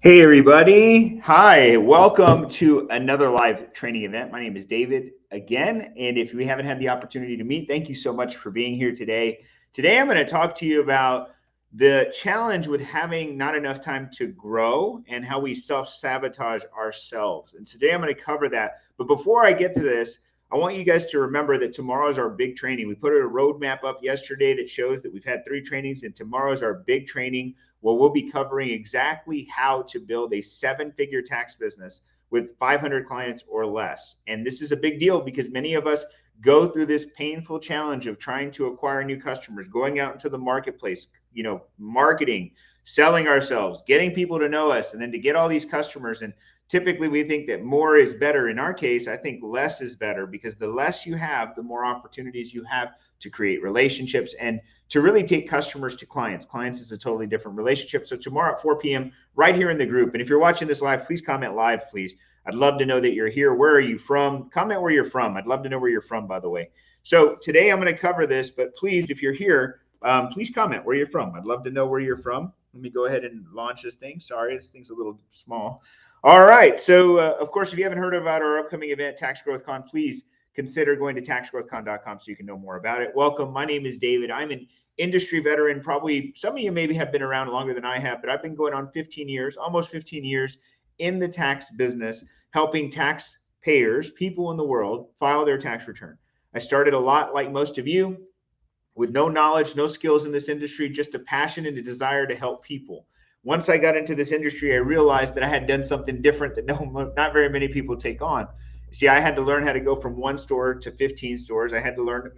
Hey, everybody. Hi, welcome to another live training event. My name is David again. And if we haven't had the opportunity to meet, thank you so much for being here today. Today, I'm going to talk to you about the challenge with having not enough time to grow and how we self sabotage ourselves. And today, I'm going to cover that. But before I get to this, I want you guys to remember that tomorrow is our big training. We put a roadmap up yesterday that shows that we've had 3 trainings, and tomorrow is our big training where we'll be covering exactly how to build a 7-figure tax business with 500 clients or less. And this is a big deal because many of us go through this painful challenge of trying to acquire new customers, going out into the marketplace, marketing, selling ourselves, getting people to know us, and then to get all these customers. And typically we think that more is better. In our case, I think less is better because the less you have, the more opportunities you have to create relationships and to really take customers to clients. Clients is a totally different relationship. So tomorrow at 4 p.m. right here in the group. And if you're watching this live, please comment live, please. I'd love to know that you're here. Where are you from? Comment where you're from. I'd love to know where you're from, by the way. So today I'm going to cover this, but please, if you're here, please comment where you're from. I'd love to know where you're from. Let me go ahead and launch this thing. Sorry, this thing's a little small. All right. So, of course, if you haven't heard about our upcoming event, Tax Growth Con, please consider going to taxgrowthcon.com so you can know more about it. Welcome. My name is David. I'm an industry veteran. Probably some of you maybe have been around longer than I have, but I've been going on 15 years, almost 15 years in the tax business, helping taxpayers, people in the world, file their tax return. I started a lot like most of you with no knowledge, no skills in this industry, just a passion and a desire to help people. Once I got into this industry, I realized that I had done something different that not very many people take on. See, I had to learn how to go from 1 store to 15 stores. I had to learn,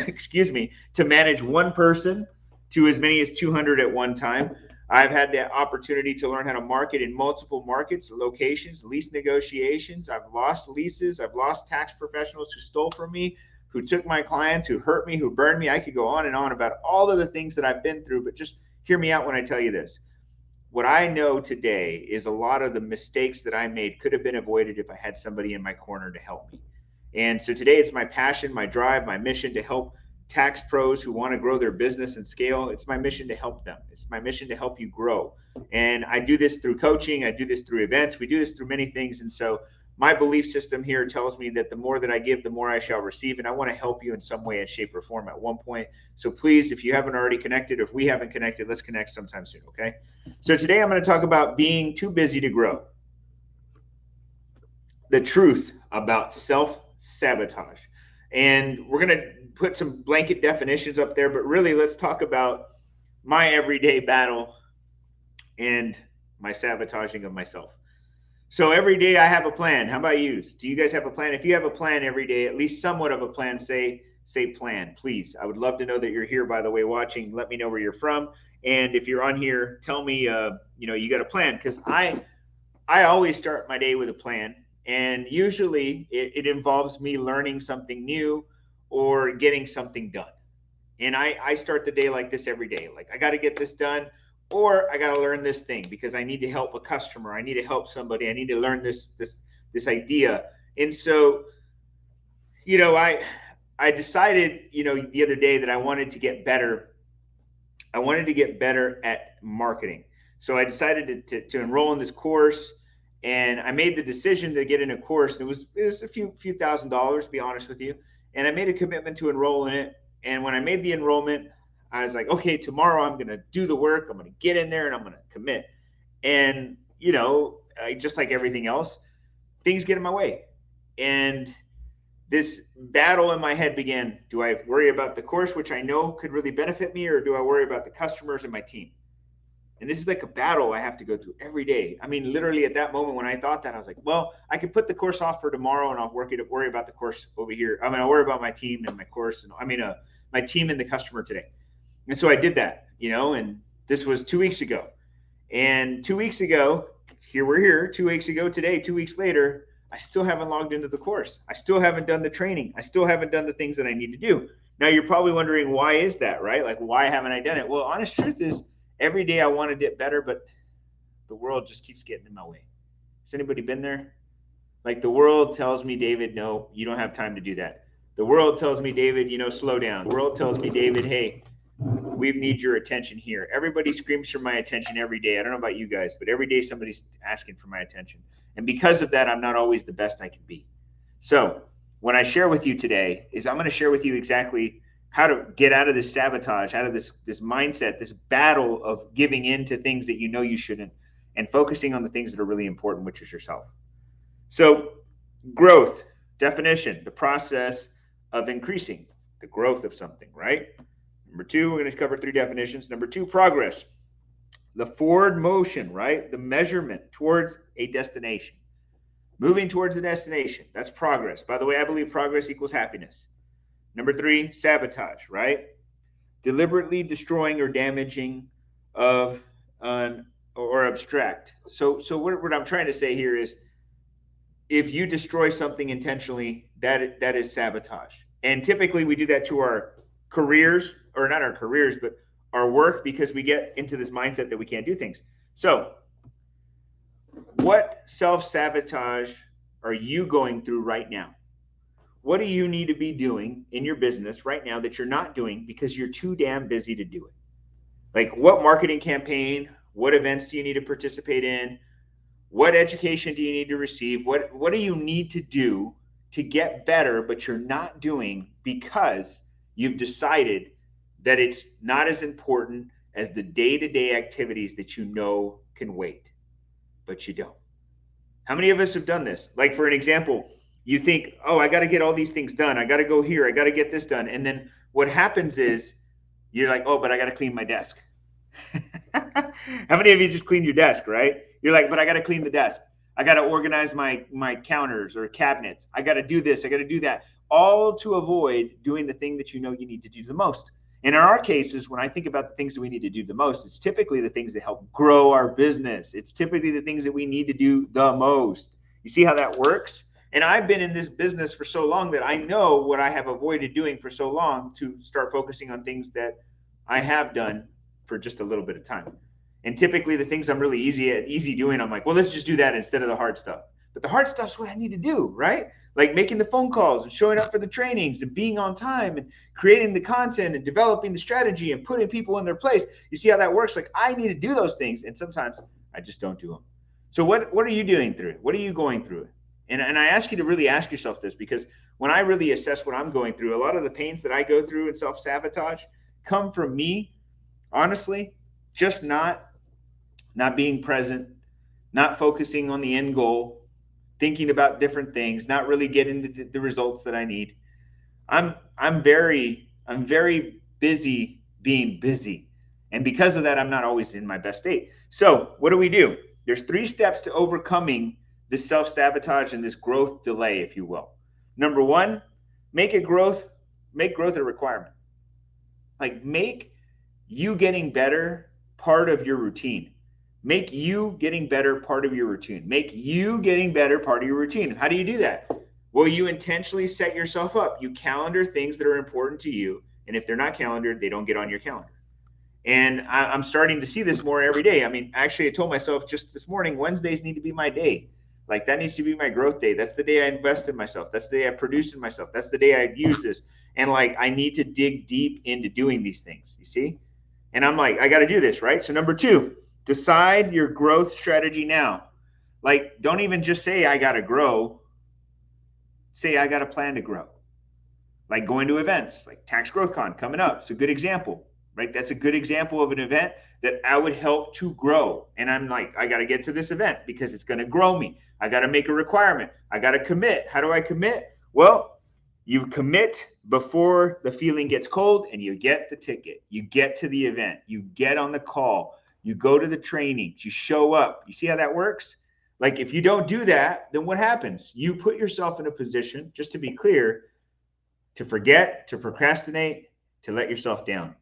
excuse me, to manage one person to as many as 200 at one time. I've had the opportunity to learn how to market in multiple markets, locations, lease negotiations. I've lost leases. I've lost tax professionals who stole from me, who took my clients, who hurt me, who burned me. I could go on and on about all of the things that I've been through, but just hear me out when I tell you this. What I know today is a lot of the mistakes that I made could have been avoided if I had somebody in my corner to help me. And so today it's my passion, my drive, my mission to help tax pros who want to grow their business and scale. It's my mission to help them. It's my mission to help you grow. And I do this through coaching. I do this through events. We do this through many things. And so my belief system here tells me that the more that I give, the more I shall receive. And I want to help you in some way, shape, or form at one point. So please, if you haven't already connected, if we haven't connected, let's connect sometime soon, okay? So today I'm going to talk about being too busy to grow. The truth about self-sabotage. And we're going to put some blanket definitions up there, but really let's talk about my everyday battle and my sabotaging of myself. So every day I have a plan. How about you? Do you guys have a plan? If you have a plan every day, at least somewhat of a plan, say plan, please. I would love to know that you're here, by the way, watching. Let me know where you're from. And if you're on here, tell me, you got a plan, because I always start my day with a plan. And usually it involves me learning something new or getting something done. And I start the day like this every day. Like, I got to get this done, or I got to learn this thing because I need to help a customer. I need to help somebody. I need to learn this idea. And so, I decided, the other day that I wanted to get better. I wanted to get better at marketing. So I decided to enroll in this course, and I made the decision to get in a course. It was a few $1,000s, to be honest with you. And I made a commitment to enroll in it. And when I made the enrollment, I was like, okay, tomorrow I'm going to do the work. I'm going to get in there and I'm going to commit. And, just like everything else, things get in my way. And this battle in my head began. Do I worry about the course, which I know could really benefit me, or do I worry about the customers and my team? And this is like a battle I have to go through every day. I mean, literally at that moment when I thought that, I was like, well, I could put the course off for tomorrow and I'll worry about the course over here. I'll worry about my team and my course. And my team and the customer today. And so I did that, and this was 2 weeks ago. And 2 weeks ago, here we're here, 2 weeks ago today, 2 weeks later, I still haven't logged into the course. I still haven't done the training. I still haven't done the things that I need to do. Now you're probably wondering, why is that, right? Like, why haven't I done it? Well, honest truth is, every day I want to get better, but the world just keeps getting in my way. Has anybody been there? Like, the world tells me, David, no, you don't have time to do that. The world tells me, David, slow down. The world tells me, David, hey, We need your attention here. Everybody screams for my attention every day. I don't know about you guys, but every day somebody's asking for my attention. And because of that, I'm not always the best I can be. So, what I share with you today is I'm going to share with you exactly how to get out of this sabotage, out of this mindset, this battle of giving in to things that you know you shouldn't, and focusing on the things that are really important, which is yourself. So, growth, definition, the process of increasing the growth of something, right? Number two, we're going to cover three definitions. Number two, progress, the forward motion, right? The measurement towards a destination. Moving towards a destination, that's progress. By the way, I believe progress equals happiness. Number three, sabotage, right? Deliberately destroying or damaging of or abstract. So what I'm trying to say here is, if you destroy something intentionally, that is sabotage. And typically we do that to our careers, or not our careers, but our work, because we get into this mindset that we can't do things. So what self-sabotage are you going through right now? What do you need to be doing in your business right now that you're not doing because you're too damn busy to do it? Like, what marketing campaign, what events do you need to participate in? What education do you need to receive? What do you need to do to get better, but you're not doing because you've decided that it's not as important as the day-to-day activities that you know can wait, but you don't? How many of us have done this? Like, for an example, you think, oh, I got to get all these things done. I got to go here. I got to get this done. And then what happens is you're like, oh, but I got to clean my desk. How many of you just cleaned your desk, right? You're like, but I got to clean the desk. I got to organize my counters or cabinets. I got to do this. I got to do that, all to avoid doing the thing that you know you need to do the most. And in our cases, when I think about the things that we need to do the most, it's typically the things that help grow our business. It's typically the things that we need to do the most. You see how that works? And I've been in this business for so long that I know what I have avoided doing for so long, to start focusing on things that I have done for just a little bit of time. And typically the things I'm really easy doing, I'm like, well, let's just do that instead of the hard stuff. But the hard stuff's what I need to do, right? Like making the phone calls and showing up for the trainings and being on time and creating the content and developing the strategy and putting people in their place. You see how that works? Like, I need to do those things, and sometimes I just don't do them. So what are you doing through it? What are you going through it? And I ask you to really ask yourself this, because when I really assess what I'm going through, a lot of the pains that I go through in self-sabotage come from me, honestly, just not being present, not focusing on the end goal, thinking about different things, not really getting the results that I need. I'm very busy being busy. And because of that, I'm not always in my best state. So what do? There's 3 steps to overcoming this self-sabotage and this growth delay, if you will. Number 1, make growth a requirement. Like, make you getting better part of your routine. Make you getting better part of your routine. Make you getting better part of your routine. How do you do that? Well, you intentionally set yourself up. You calendar things that are important to you. And if they're not calendared, they don't get on your calendar. And I'm starting to see this more every day. I mean, actually, I told myself just this morning, Wednesdays need to be my day. Like, that needs to be my growth day. That's the day I invest in myself. That's the day I produce in myself. That's the day I use this. And like, I need to dig deep into doing these things, you see? And I'm like, I got to do this, right? So number 2, decide your growth strategy now. Like, don't even just say, I got to grow. Say, I got a plan to grow. Like going to events, like Tax Growth Con coming up. It's a good example, right? That's a good example of an event that I would help to grow. And I'm like, I got to get to this event because it's going to grow me. I got to make a requirement. I got to commit. How do I commit? Well, you commit before the feeling gets cold, and you get the ticket. You get to the event. You get on the call. You go to the trainings. You show up. You see how that works? Like, if you don't do that, then what happens? You put yourself in a position, just to be clear, to forget, to procrastinate, to let yourself down.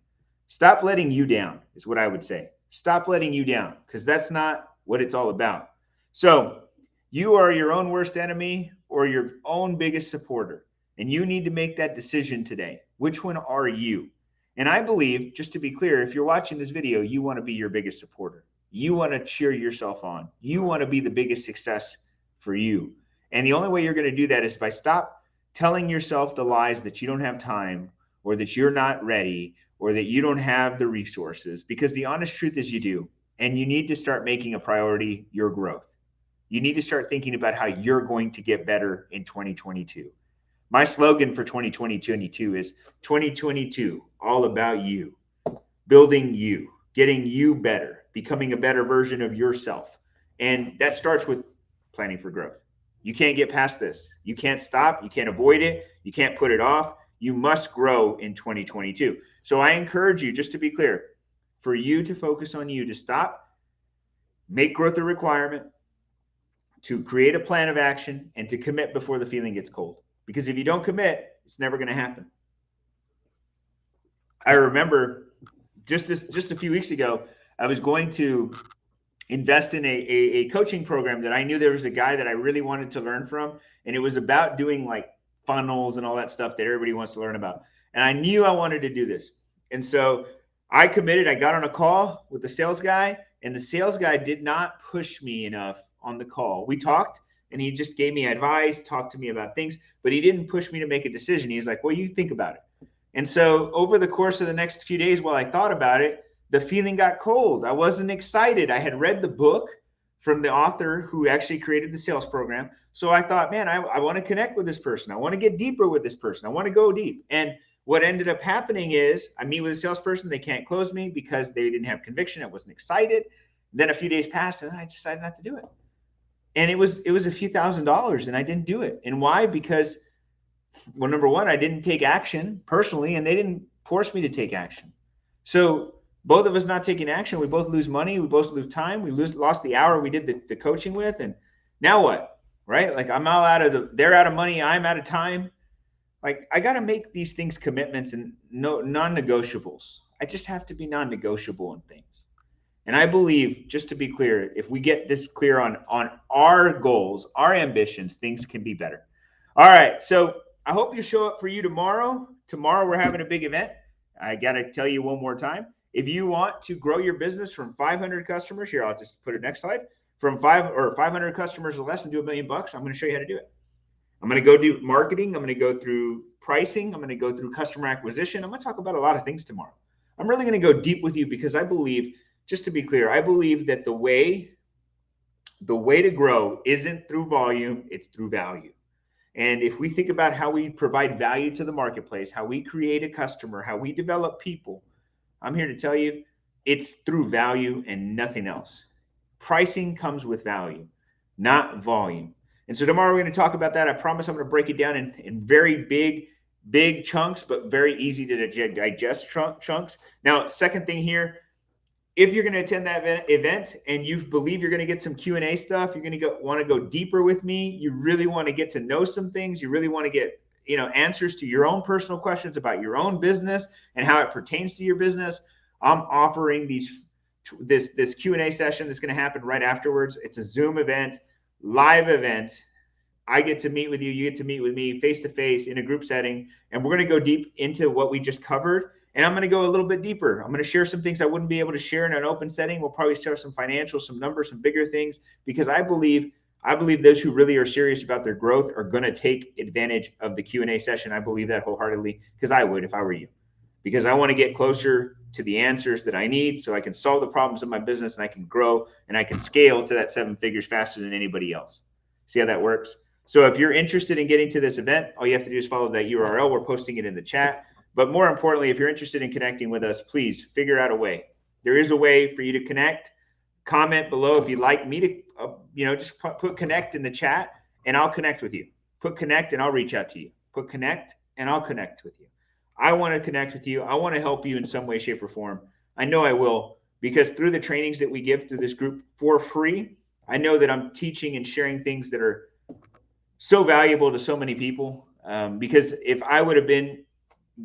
Stop letting you down is what I would say. Stop letting you down, because that's not what it's all about. So you are your own worst enemy or your own biggest supporter. And you need to make that decision today. Which one are you? And I believe, just to be clear, if you're watching this video, you want to be your biggest supporter. You want to cheer yourself on. You want to be the biggest success for you. And the only way you're going to do that is by stop telling yourself the lies that you don't have time, or that you're not ready, or that you don't have the resources, because the honest truth is you do. And you need to start making a priority your growth. You need to start thinking about how you're going to get better in 2022. My slogan for 2022 is 2022, all about you, building you, getting you better, becoming a better version of yourself. And that starts with planning for growth. You can't get past this. You can't stop. You can't avoid it. You can't put it off. You must grow in 2022. So I encourage you, just to be clear, for you to focus on you, to stop, make growth a requirement, to create a plan of action, and to commit before the feeling gets cold. Because if you don't commit, it's never going to happen. I remember just a few weeks ago, I was going to invest in a coaching program that I knew there was a guy that I really wanted to learn from. And it was about doing like funnels and all that stuff that everybody wants to learn about. And I knew I wanted to do this. And so I committed. I got on a call with the sales guy, and the sales guy did not push me enough on the call. We talked, and he just gave me advice, talked to me about things, but he didn't push me to make a decision. He was like, well, you think about it. And so over the course of the next few days, while I thought about it, the feeling got cold. I wasn't excited. I had read the book from the author who actually created the sales program. So I thought, man, I want to connect with this person. I want to get deeper with this person. I want to go deep. And what ended up happening is I meet with a salesperson. They can't close me because they didn't have conviction. I wasn't excited. Then a few days passed and I decided not to do it. And it was a few $1,000s and I didn't do it. And why? Because, well, number one, I didn't take action personally, and they didn't force me to take action. So both of us not taking action, we both lose money, we both lose time, we lost the hour we did the coaching with, and now what? Right? Like I'm all they're out of money, I'm out of time. Like I got to make these things commitments and non-negotiables. I just have to be non-negotiable in things. And I believe, just to be clear, if we get this clear on our goals, our ambitions, things can be better. All right. So I hope you show up for you tomorrow. Tomorrow we're having a big event. I got to tell you one more time. If you want to grow your business from 500 customers, here, I'll just put it next slide, from 500 customers or less and do $1 million, I'm going to show you how to do it. I'm going to go do marketing. I'm going to go through pricing. I'm going to go through customer acquisition. I'm going to talk about a lot of things tomorrow. I'm really going to go deep with you because I believe, just to be clear, I believe that the way to grow isn't through volume, it's through value. And if we think about how we provide value to the marketplace, how we create a customer, how we develop people, I'm here to tell you it's through value and nothing else. Pricing comes with value, not volume. And so tomorrow we're going to talk about that. I promise I'm going to break it down in very big chunks, but very easy to digest chunks. Now, second thing here, if you're going to attend that event and you believe you're going to get some Q&A stuff, you're going to want to go deeper with me, you really want to get to know some things, you really want to get answers to your own personal questions about your own business and how it pertains to your business, I'm offering this Q&A session that's going to happen right afterwards. It's a Zoom event, live event. I get to meet with you, you get to meet with me face to face in a group setting, and we're going to go deep into what we just covered. And I'm going to go a little bit deeper. I'm going to share some things I wouldn't be able to share in an open setting. We'll probably share some financials, some numbers, some bigger things, because I believe those who really are serious about their growth are going to take advantage of the Q&A session. I believe that wholeheartedly, because I would if I were you, because I want to get closer to the answers that I need so I can solve the problems of my business and I can grow and I can scale to that 7 figures faster than anybody else. See how that works? So if you're interested in getting to this event, all you have to do is follow that URL. We're posting it in the chat. But more importantly, if you're interested in connecting with us, please figure out a way. There is a way for you to connect. Comment below if you'd like me to, just put connect in the chat and I'll connect with you. Put connect and I'll reach out to you. Put connect and I'll connect with you. I want to connect with you. I want to help you in some way, shape, or form. I know I will, because through the trainings that we give through this group for free, I know that I'm teaching and sharing things that are so valuable to so many people. Because if I would have been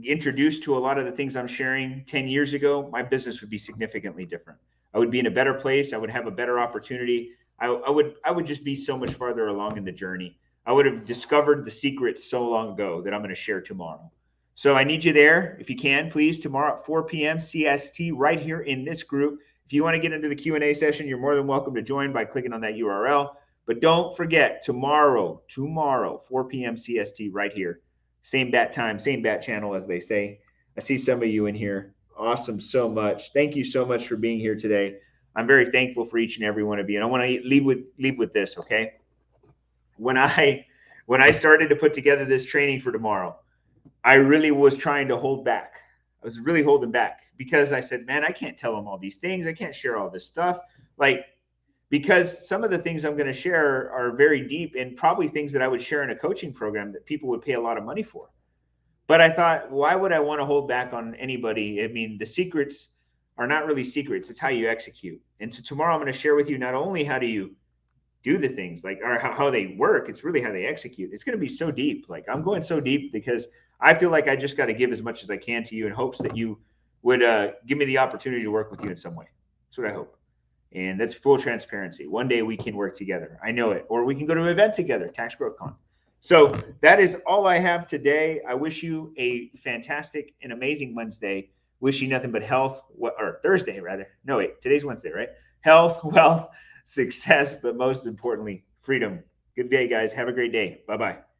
introduced to a lot of the things I'm sharing 10 years ago, my business would be significantly different. I would be in a better place. I would have a better opportunity. I would just be so much farther along in the journey. I would have discovered the secrets so long ago that I'm going to share tomorrow. So I need you there. If you can, please, tomorrow at 4 p.m. CST right here in this group. If you want to get into the Q&A session, you're more than welcome to join by clicking on that URL. But don't forget, tomorrow, 4 p.m. CST right here. Same bat time, same bat channel, as they say. I see some of you in here Awesome so much. Thank you so much for being here today. I'm very thankful for each and every one of you. And I want to leave with this, okay? When I when I started to put together this training for tomorrow, I really was trying to hold back. I was really holding back because I said, man, I can't tell them all these things. I can't share all this stuff. Like, because some of the things I'm going to share are very deep and probably things that I would share in a coaching program that people would pay a lot of money for. But I thought, why would I want to hold back on anybody? I mean, the secrets are not really secrets. It's how you execute. And so tomorrow I'm going to share with you not only how do you do the things like or how they work, it's really how they execute. It's going to be so deep. Like I'm going so deep because I feel like I just got to give as much as I can to you in hopes that you would give me the opportunity to work with you in some way. That's what I hope. And that's full transparency. One day we can work together. I know it. Or we can go to an event together, Tax Growth Con. So that is all I have today. I wish you a fantastic and amazing Wednesday. Wish you nothing but health, or Thursday rather. No, wait, today's Wednesday, right? Health, wealth, success, but most importantly, freedom. Good day, guys. Have a great day. Bye-bye.